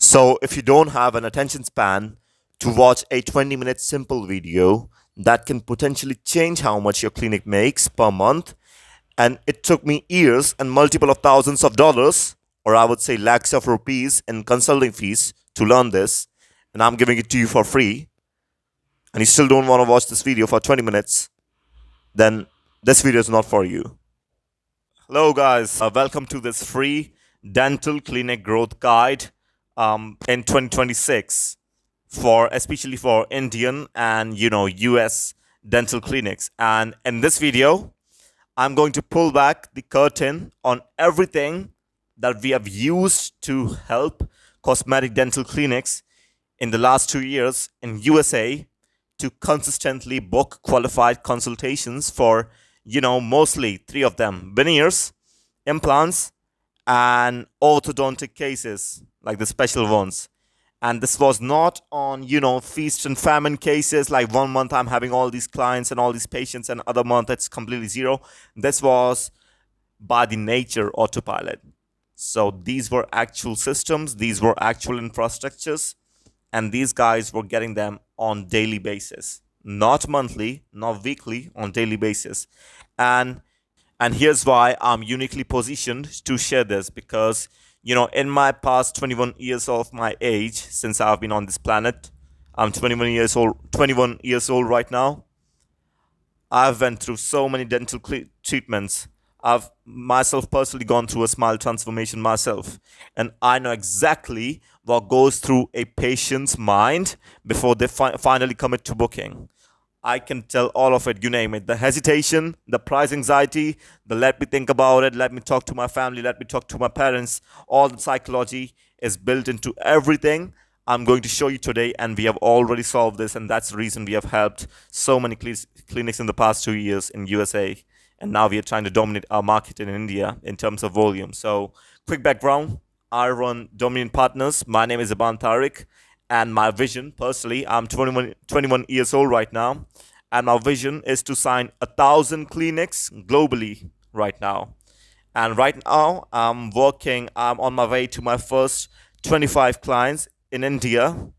So, if you don't have an attention span to watch a 20-minute simple video that can potentially change how much your clinic makes per month, and it took me years and multiple of thousands of dollars, or I would say lakhs of rupees in consulting fees to learn this, and I'm giving it to you for free, and you still don't want to watch this video for 20 minutes, then this video is not for you. Hello, guys. Welcome to this free dental clinic growth guide in 2026 for especially for Indian and US dental clinics. And in this video, I'm going to pull back the curtain on everything that we have used to help cosmetic dental clinics in the last 2 years in USA to consistently book qualified consultations for, mostly three of them: veneers, implants, and orthodontic cases, like the special ones. And this was not on, feast and famine cases, like one month I'm having all these clients and all these patients, and other month it's completely zero. This was by the nature autopilot. So these were actual systems, these were actual infrastructures, and these guys were getting them on daily basis, not monthly, not weekly, on daily basis. And and here's why I'm uniquely positioned to share this, because in my past 21 years of my age, since I've been on this planet, I'm 21 years old right now. I've went through so many dental treatments. I've myself personally gone through a smile transformation myself, and I know exactly what goes through a patient's mind before they finally commit to booking. I can tell all of it, you name it. The hesitation, the price anxiety, the let me think about it, let me talk to my family, let me talk to my parents, all the psychology is built into everything I'm going to show you today. And we have already solved this. And that's the reason we have helped so many clinics in the past 2 years in USA. And now we are trying to dominate our market in India in terms of volume. So, quick background: I run Dominion Partners. My name is Aban Tariq, and my vision, personally, I'm 21 years old right now, and my vision is to sign 1,000 clinics globally right now. And right now I'm on my way to my first 25 clients in India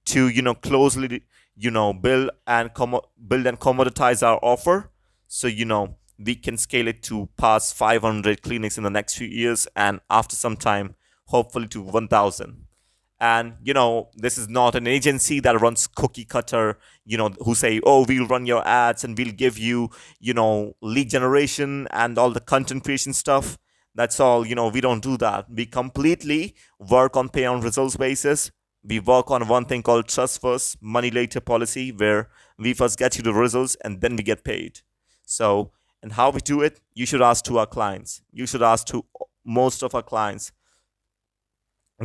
to closely build and commoditize our offer, so we can scale it to past 500 clinics in the next few years, and after some time hopefully to 1,000. And this is not an agency that runs cookie cutter, who say, oh, we'll run your ads and we'll give you lead generation and all the content creation stuff. That's all. We don't do that. We completely work on pay on results basis. We work on one thing called trust first, money later policy, where we first get you the results and then we get paid. So, and how we do it, you should ask to our clients. You should ask to most of our clients,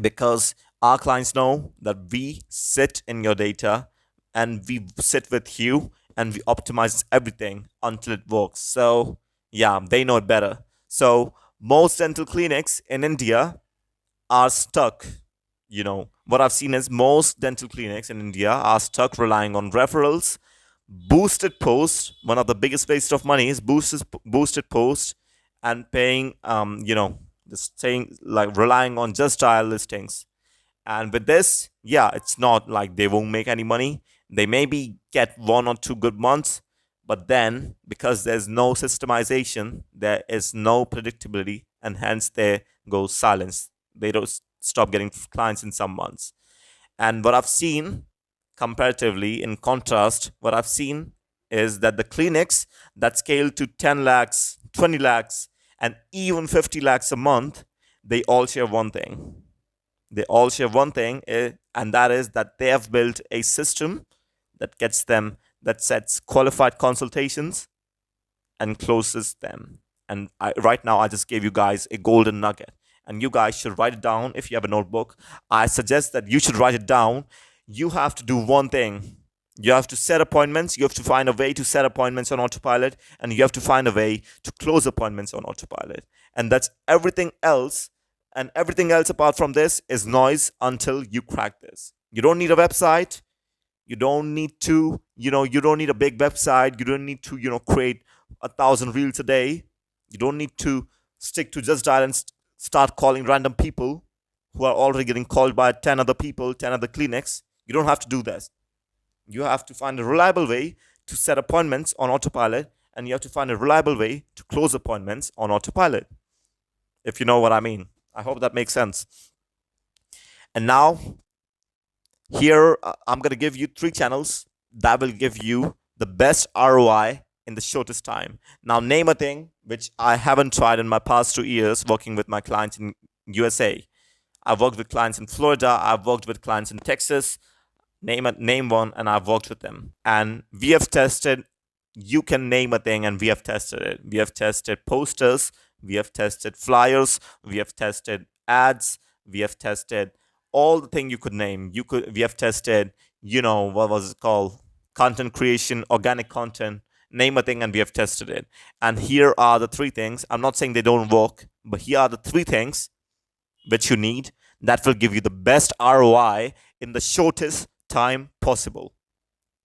because our clients know that we sit in your data and we sit with you and we optimize everything until it works. So, yeah, they know it better. So, most dental clinics in India are stuck. What I've seen is most dental clinics in India are stuck relying on referrals, boosted posts. One of the biggest waste of money is boosted posts, and paying, just saying, like, relying on just dial listings. And with this, yeah, it's not like they won't make any money. They maybe get 1 or 2 good months, but then because there's no systemization, there is no predictability, and hence there goes silence. They don't stop getting clients in some months. And what I've seen, comparatively, in contrast, what I've seen is that the clinics that scale to 10 lakhs, 20 lakhs, and even 50 lakhs a month, they all share one thing. And that is that they have built a system that sets qualified consultations and closes them. And right now, I just gave you guys a golden nugget, and you guys should write it down. If you have a notebook, I suggest that you should write it down. You have to do one thing. You have to set appointments. You have to find a way to set appointments on autopilot, and you have to find a way to close appointments on autopilot. And that's everything else. And everything else apart from this is noise until you crack this. You don't need a website. You don't need to, you don't need a big website. You don't need to, create 1,000 reels a day. You don't need to stick to just dial and start calling random people. who are already getting called by 10 other people, 10 other clinics. You don't have to do this. You have to find a reliable way to set appointments on autopilot, and you have to find a reliable way to close appointments on autopilot, if you know what I mean. I hope that makes sense. And now, here, I'm going to give you 3 channels that will give you the best ROI in the shortest time. Now, name a thing which I haven't tried in my past 2 years working with my clients in USA. I've worked with clients in Florida. I've worked with clients in Texas. Name one, and I've worked with them. And we have tested. You can name a thing, and we have tested it. We have tested posters. We have tested flyers. We have tested ads. We have tested all the thing you could name. We have tested, what was it called? Content creation, organic content. Name a thing, and we have tested it. And here are the 3 things. I'm not saying they don't work, but here are the 3 things which you need that will give you the best ROI in the shortest time possible.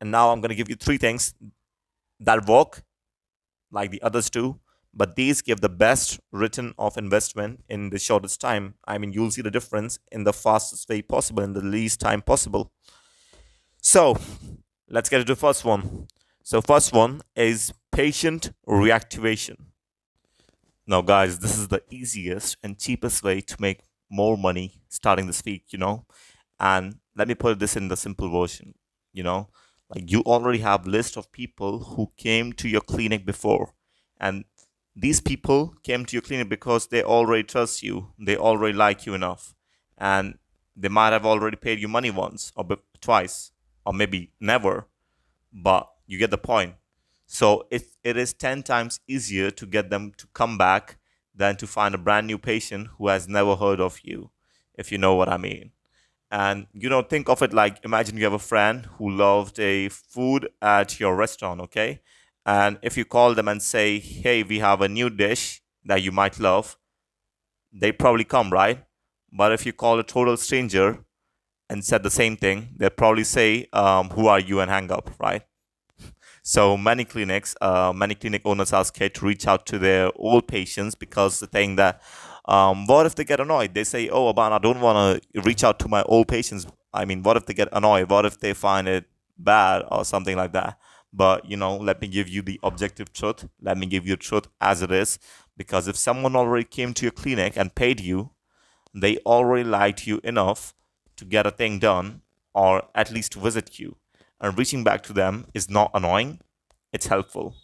And now I'm going to give you 3 things that work like the others do, but these give the best return of investment in the shortest time. I mean, you'll see the difference in the fastest way possible, in the least time possible. So let's get into the first one. So first one is patient reactivation. Now, guys, this is the easiest and cheapest way to make more money starting this week, And let me put this in the simple version, Like, you already have a list of people who came to your clinic before. And these people came to your clinic because they already trust you. They already like you enough. And they might have already paid you money once or twice, or maybe never. But you get the point. So it is 10 times easier to get them to come back than to find a brand new patient who has never heard of you, if you know what I mean. And, think of it like, imagine you have a friend who loved a food at your restaurant, okay? And if you call them and say, hey, we have a new dish that you might love, they probably come, right? But if you call a total stranger and said the same thing, they'll probably say, who are you, and hang up, right? So many clinic owners are scared to reach out to their old patients because they think that, what if they get annoyed? They say, oh, Aban, I don't want to reach out to my old patients. I mean, what if they get annoyed? What if they find it bad or something like that? But, let me give you the objective truth. Let me give you truth as it is. Because if someone already came to your clinic and paid you, they already liked you enough to get a thing done, or at least to visit you. And reaching back to them is not annoying, it's helpful.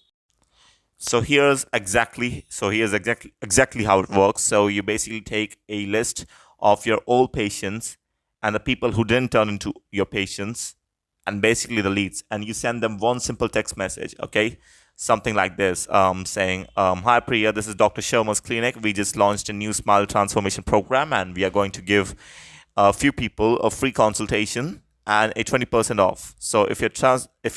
So here's exactly how it works. So you basically take a list of your old patients and the people who didn't turn into your patients, and basically the leads, and you send them one simple text message, okay? Something like this, saying, hi Priya, this is Dr. Sharma's clinic. We just launched a new Smile Transformation program, and we are going to give a few people a free consultation and a 20% off. So if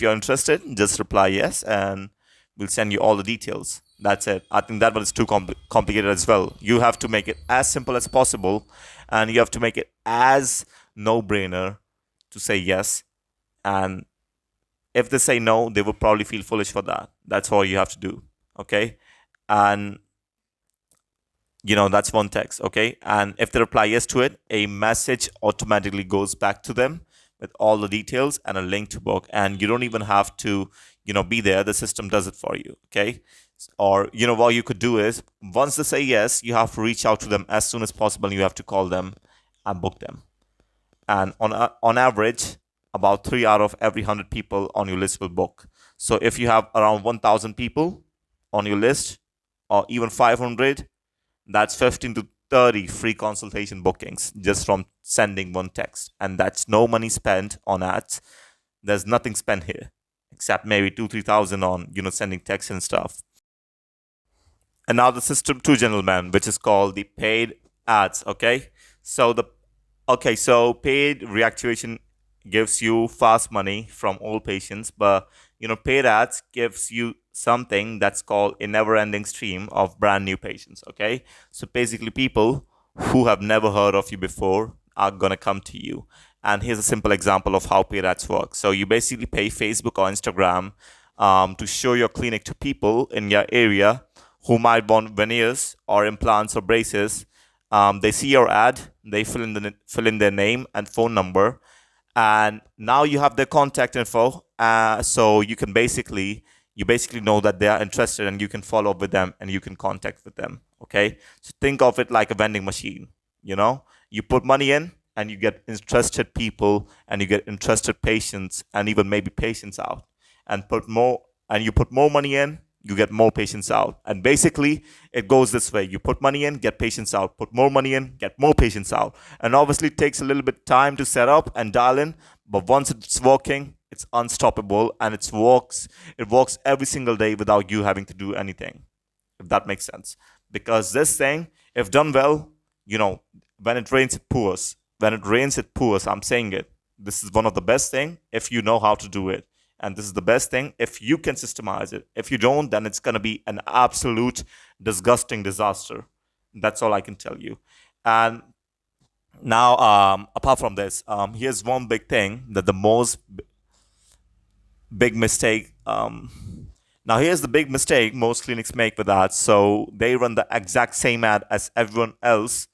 you're interested, just reply yes, and we'll send you all the details. That's it. I think that one is too complicated as well. You have to make it as simple as possible, and you have to make it as no-brainer to say yes. And if they say no, they will probably feel foolish for that. That's all you have to do, okay? And that's one text, okay? And if they reply yes to it, a message automatically goes back to them with all the details and a link to book. And you don't even have to, be there. The system does it for you, okay? Or, what you could do is, once they say yes, you have to reach out to them as soon as possible. You have to call them and book them. And on average, about 3 out of every 100 people on your list will book. So if you have around 1,000 people on your list, or even 500, that's 15 to 30 free consultation bookings just from sending one text. And that's no money spent on ads. There's nothing spent here except maybe 2,000-3,000 on, sending texts and stuff. And now the system 2, gentlemen, which is called the paid ads, okay? So paid reactivation gives you fast money from old patients, but paid ads gives you something that's called a never-ending stream of brand new patients, okay? So basically, people who have never heard of you before are gonna come to you. And here's a simple example of how paid ads work. So you basically pay Facebook or Instagram to show your clinic to people in your area who might want veneers or implants or braces. They see your ad, They fill in their name and phone number, and now you have their contact info. So you basically know that they are interested, and you can follow up with them and you can contact with them. Okay, so think of it like a vending machine. You put money in and you get interested people, and you get interested patients, and even maybe patients out, and you put more money in, you get more patients out. And basically it goes this way: you put money in, get patients out, put more money in, get more patients out. And obviously it takes a little bit time to set up and dial in, but once it's working, it's unstoppable, and it works every single day without you having to do anything, if that makes sense. Because this thing, if done well, you know when it rains it pours. I'm saying it. This is one of the best thing if you know how to do it, and this is the best thing if you can systemize it. If you don't, then it's going to be an absolute disgusting disaster. That's all I can tell you. And now, apart from this, here's one big thing that the most big mistake. Now, here's the big mistake most clinics make with ads. So they run the exact same ad as everyone else,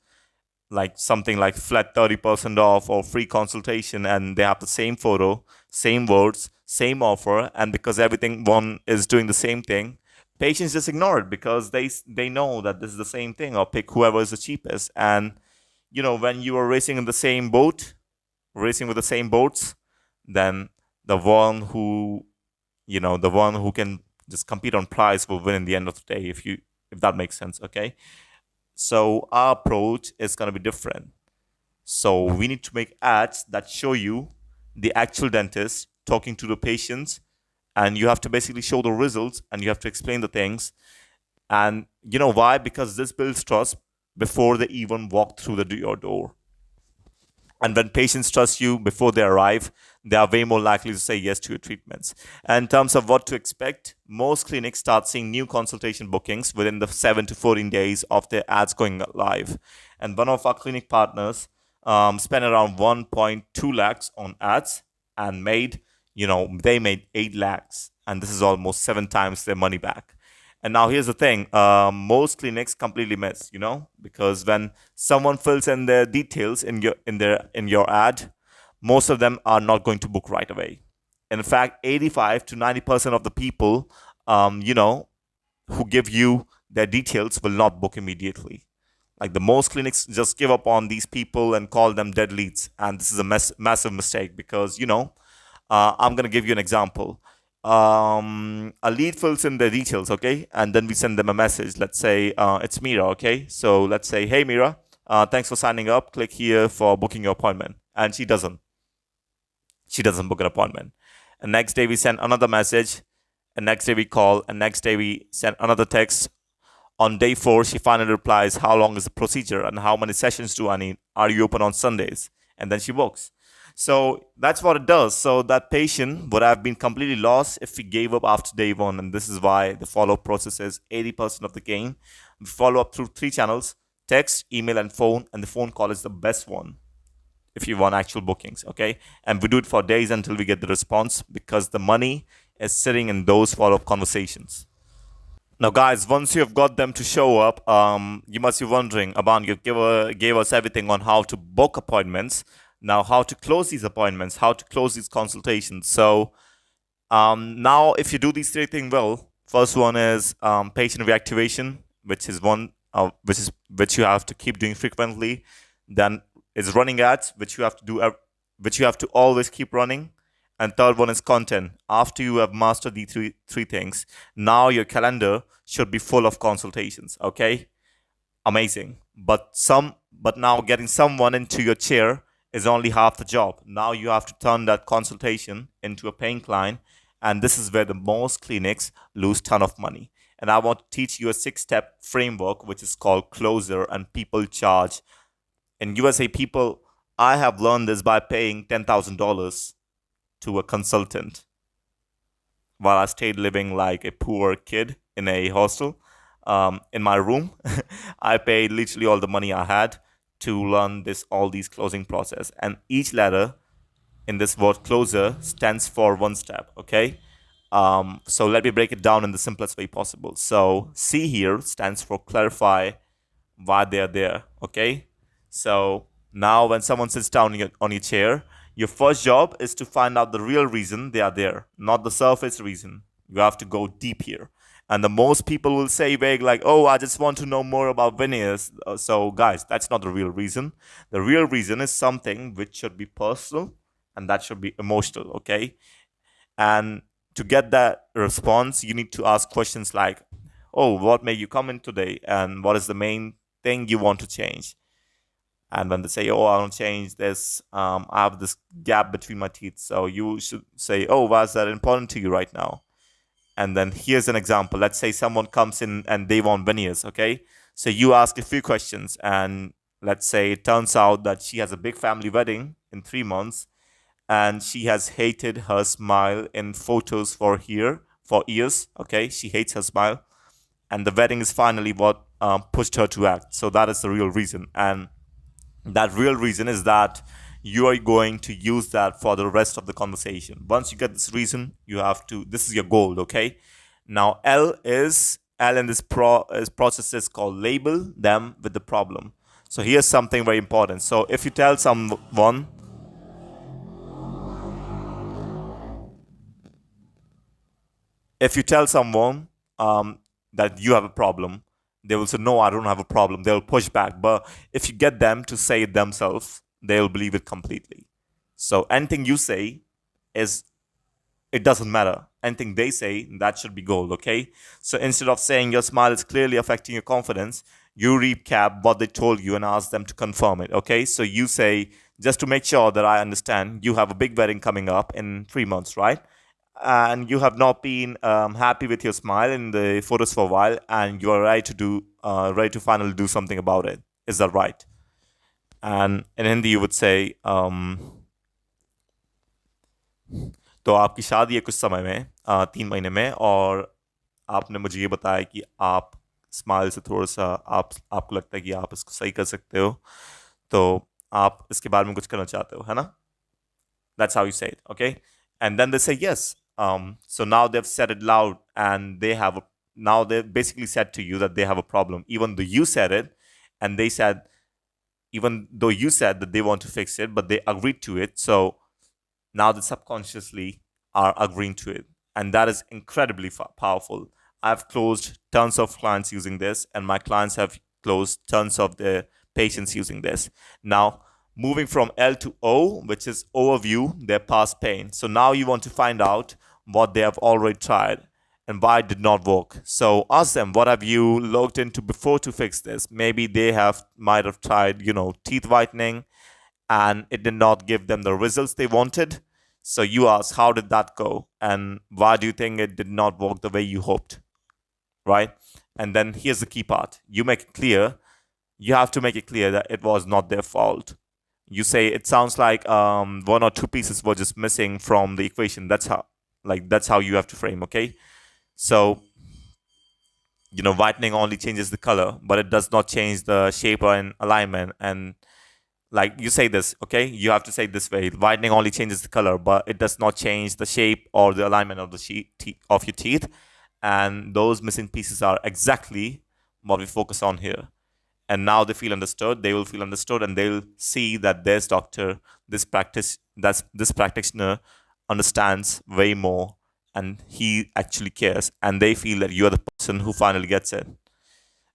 like something like flat 30% off or free consultation, and they have the same photo, same words, same offer. And because everything one is doing the same thing, patients just ignore it because they know that this is the same thing, or pick whoever is the cheapest. And when you are racing in the same boat, racing with the same boats, then the one who can just compete on price will win in the end of the day, if that makes sense. Okay, so our approach is going to be different. So we need to make ads that show you the actual dentist talking to the patients, and you have to basically show the results, and you have to explain the things. And you know why? Because this builds trust before they even walk through your door. And when patients trust you before they arrive, they are way more likely to say yes to your treatments. And in terms of what to expect, most clinics start seeing new consultation bookings within the 7 to 14 days of their ads going live. And one of our clinic partners spent around 1.2 lakhs on ads and they made 8 lakhs. And this is almost 7 times their money back. And now here's the thing: most clinics completely miss, because when someone fills in their details in your ad, most of them are not going to book right away. In fact, 85 to 90% of the people, who give you their details will not book immediately. Like, the most clinics just give up on these people and call them dead leads, and this is a massive mistake because I'm gonna give you an example. A lead fills in their details, okay, and then we send them a message. Let's say it's Mira, okay. So let's say, hey Mira, thanks for signing up. Click here for booking your appointment, and she doesn't book an appointment. And next day we send another message, and next day we call, and next day we send another text. On day 4, she finally replies, how long is the procedure and how many sessions do I need? Are you open on Sundays? And then she books. So that's what it does. So that patient would have been completely lost if we gave up after day 1. And this is why the follow-up process is 80% of the game. We follow up through 3 channels: text, email, and phone. And the phone call is the best one if you want actual bookings, okay? And we do it for days until we get the response, because the money is sitting in those follow-up conversations. Now, guys, once you have got them to show up, you must be wondering, Aban, you gave us everything on how to book appointments. Now, how to close these appointments, how to close these consultations. So now, if you do these 3 things well, first one is patient reactivation, which is which you have to keep doing frequently. Then is running ads, which you have to always keep running. And third one is content. After you have mastered the three things, now your calendar should be full of consultations. Okay, amazing. But now getting someone into your chair is only half the job. Now you have to turn that consultation into a paying client, and this is where the most clinics lose ton of money. And I want to teach you a 6-step framework, which is called Closer, and people charge. In USA, I have learned this by paying $10,000 to a consultant while I stayed living like a poor kid in a hostel. In my room, I paid literally all the money I had to learn all these closing process. And each letter in this word Closer stands for 1 step, okay? So let me break it down in the simplest way possible. So C here stands for clarify why they're there, okay? So Now, when someone sits down on your chair, your first job is to find out the real reason they are there, not the surface reason. You have to go deep here. And the most people will say vague like, "Oh, I just want to know more about veneers." So, guys, that's not the real reason. The real reason is something which should be personal and that should be emotional, okay? And to get that response, you need to ask questions like, "Oh, what made you come in today? And what is the main thing you want to change?" And when they say, "Oh, I want to change this, I have this gap between my teeth," so you should say, "Oh, why is that important to you right now?" And then here's an example. Let's say someone comes in and they want veneers, okay? So you ask a few questions, and let's say it turns out that she has a big family wedding in 3 months, and she has hated her smile in photos for years, okay? She hates her smile, and the wedding is finally what pushed her to act. So that is the real reason. And that real reason is that you are going to use that for the rest of the conversation. Once you get this reason, you have to, this is your goal, okay? Now L in this process is called label them with the problem. So here's something very important. So if you tell someone that you have a problem, they will say, "No, I don't have a problem." They'll push back. But if you get them to say it themselves, they'll believe it completely. So anything you say is, it doesn't matter. Anything they say, that should be gold, okay? So instead of saying your smile is clearly affecting your confidence, you recap what they told you and ask them to confirm it, okay? So you say, "Just to make sure that I understand, you have a big wedding coming up in 3 months, right? And you have not been happy with your smile in the photos for a while, and you are ready to finally do something about it. Is that right?" And in Hindi, you would say, तो आपकी शादी है कुछ समय में, 3 महीने में, और आपने मुझे ये बताया कि आप स्माइल से थोड़ा सा आपको लगता है कि आप इसको सही कर सकते हो, तो आप इसके बारे में कुछ करना चाहते हो, है ना? That's how you say it, okay? And then they say yes. So now they've said it loud, and now they've basically said to you that they have a problem, even though you said it, and even though you said that they want to fix it, but they agreed to it. So now they subconsciously are agreeing to it. And that is incredibly powerful. I've closed tons of clients using this, and my clients have closed tons of their patients using this. Now, moving from L to O, which is overview their past pain. So now you want to find out what they have already tried and why it did not work. So ask them, what have you looked into before to fix this? Maybe they might have tried, teeth whitening, and it did not give them the results they wanted. So you ask, how did that go? And why do you think it did not work the way you hoped? Right? And then here's the key part. You have to make it clear that it was not their fault. You say, "It sounds like one or two pieces were just missing from the equation." That's how you have to frame, okay? So, whitening only changes the color, but it does not change the shape and alignment. And like you say this, okay? You have to say it this way. Whitening only changes the color, but it does not change the shape or the alignment of of your teeth. And those missing pieces are exactly what we focus on here. And now they feel understood. They will feel understood, and they'll see that this practitioner understands way more, and he actually cares, and they feel that you're the person who finally gets it.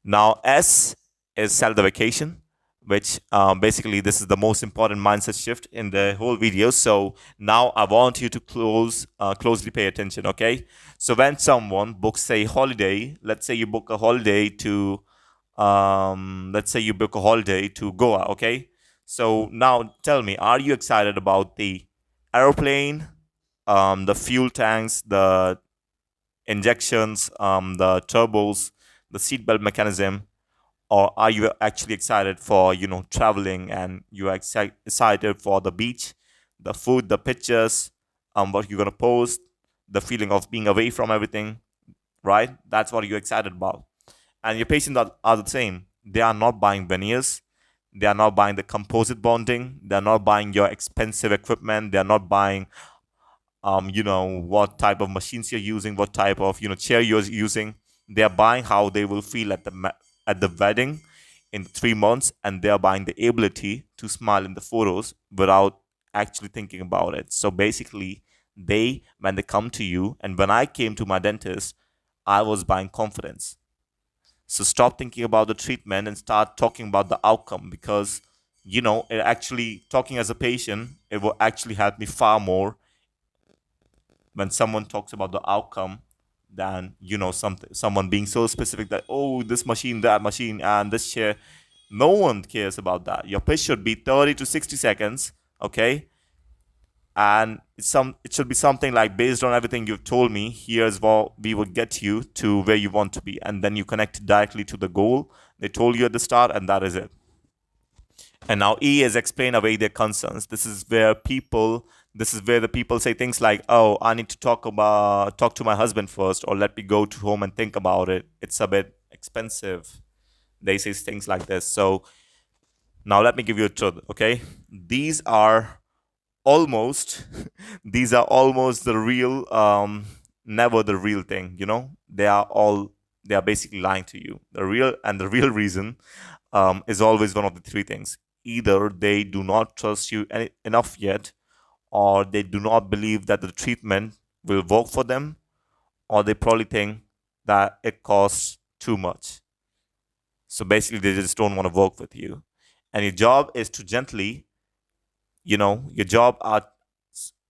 Now, S is self-deprecation, which basically this is the most important mindset shift in the whole video. So now I want you to closely pay attention, okay? So when someone books a holiday, let's say you book a holiday to Goa, okay? So now tell me, are you excited about the aeroplane, the fuel tanks, the injections, the turbos, the seatbelt mechanism, or are you actually excited for traveling, and you are excited for the beach, the food, the pictures, what you're gonna post, the feeling of being away from everything, right? That's what you're excited about. And your patients are the same. They are not buying veneers. They are not buying the composite bonding. They are not buying your expensive equipment. They are not buying what type of machines you're using, what type of chair you're using. They are buying how they will feel at the wedding, in 3 months, and they're buying the ability to smile in the photos without actually thinking about it. So basically, when they come to you, and when I came to my dentist, I was buying confidence. So stop thinking about the treatment and start talking about the outcome, because it actually, talking as a patient, it will actually help me far more when someone talks about the outcome than someone being so specific that, oh, this machine, that machine, and this chair. No one cares about that. Your pitch should be 30 to 60 seconds, okay? And it should be something like, based on everything you've told me, here's what we will get you to where you want to be, and then you connect directly to the goal they told you at the start, and that is it. And now E is explain away their concerns. This is where the people say things like, oh, I need to talk to my husband first, or let me go to home and think about it. It's a bit expensive. They say things like this. So now let me give you a truth, okay? These are almost the real, never the real thing, They are basically lying to you. The real reason is always one of the three things. Either they do not trust you enough yet, or they do not believe that the treatment will work for them, or they probably think that it costs too much. So basically, they just don't want to work with you. And your job is to gently, your job are,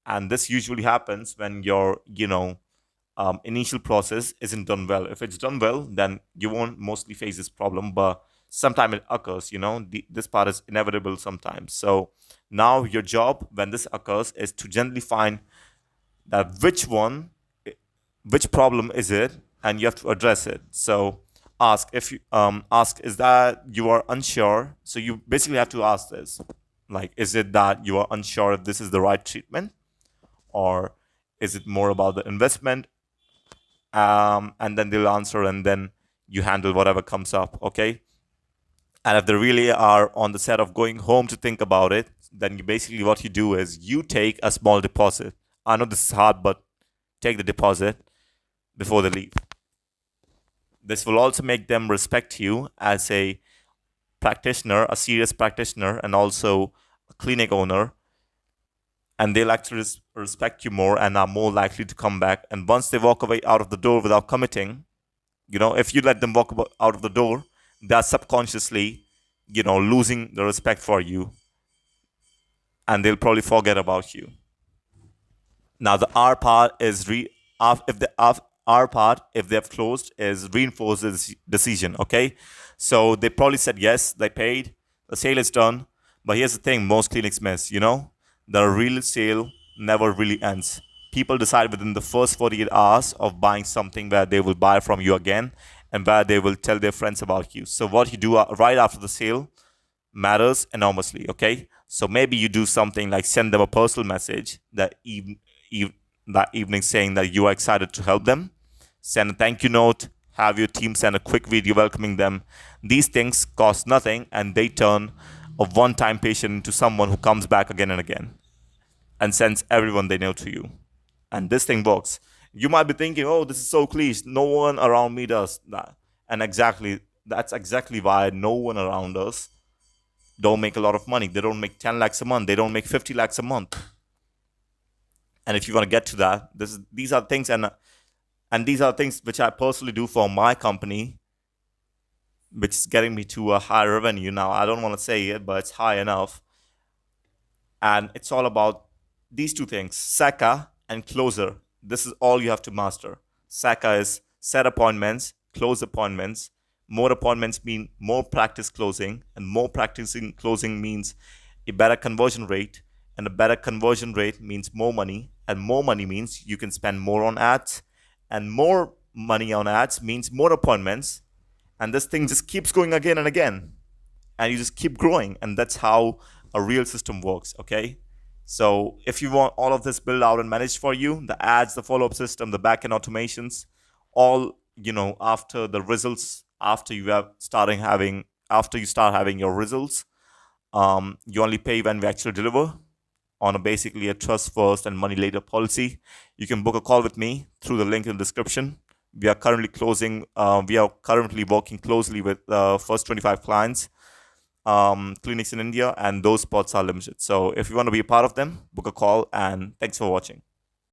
and this usually happens when your, initial process isn't done well. If it's done well, then you won't mostly face this problem, but sometimes it occurs, this part is inevitable sometimes. So now your job, when this occurs, is to gently find that which problem is it, and you have to address it. So ask, is that you are unsure. So you basically have to ask this, like, is it that you are unsure if this is the right treatment, or is it more about the investment? And then they'll answer, and then you handle whatever comes up, okay? And if they really are on the set of going home to think about it, then basically what you do is you take a small deposit. I know this is hard, but take the deposit before they leave. This will also make them respect you as a practitioner, a serious practitioner, and also a clinic owner. And they'll actually respect you more and are more likely to come back. And once they walk away out of the door without committing, if you let them walk out of the door, they're subconsciously, losing the respect for you, and they'll probably forget about you. Now the R part is if they've closed, is reinforce the decision. Okay, so they probably said yes, they paid, the sale is done. But here's the thing: most clinics miss. The real sale never really ends. People decide within the first 48 hours of buying something where they will buy from you again, and where they will tell their friends about you. So what you do right after the sale matters enormously, okay? So maybe you do something like send them a personal message that evening saying that you are excited to help them. Send a thank you note, have your team send a quick video welcoming them. These things cost nothing, and they turn a one-time patient into someone who comes back again and again and sends everyone they know to you. And this thing works. You might be thinking, oh, this is so cliche. No one around me does that. And that's exactly why no one around us don't make a lot of money. They don't make 10 lakhs a month. They don't make 50 lakhs a month. And if you want to get to that, these are things, and these are things which I personally do for my company, which is getting me to a high revenue. Now, I don't want to say it, but it's high enough. And it's all about these two things, SACA and closer. This is all you have to master. SACA is set appointments, close appointments. More appointments mean more practice closing, and more practicing closing means a better conversion rate, and a better conversion rate means more money, and more money means you can spend more on ads, and more money on ads means more appointments, and this thing just keeps going again and again, and you just keep growing. And that's how a real system works, okay? So if you want all of this built out and managed for you, the ads, the follow-up system, the backend automations, all, after the results, after you start having your results, you only pay when we actually deliver on basically a trust first and money later policy. You can book a call with me through the link in the description. We are currently working closely with first 25 clients, clinics in India, and those spots are limited. So if you want to be a part of them, book a call, and thanks for watching.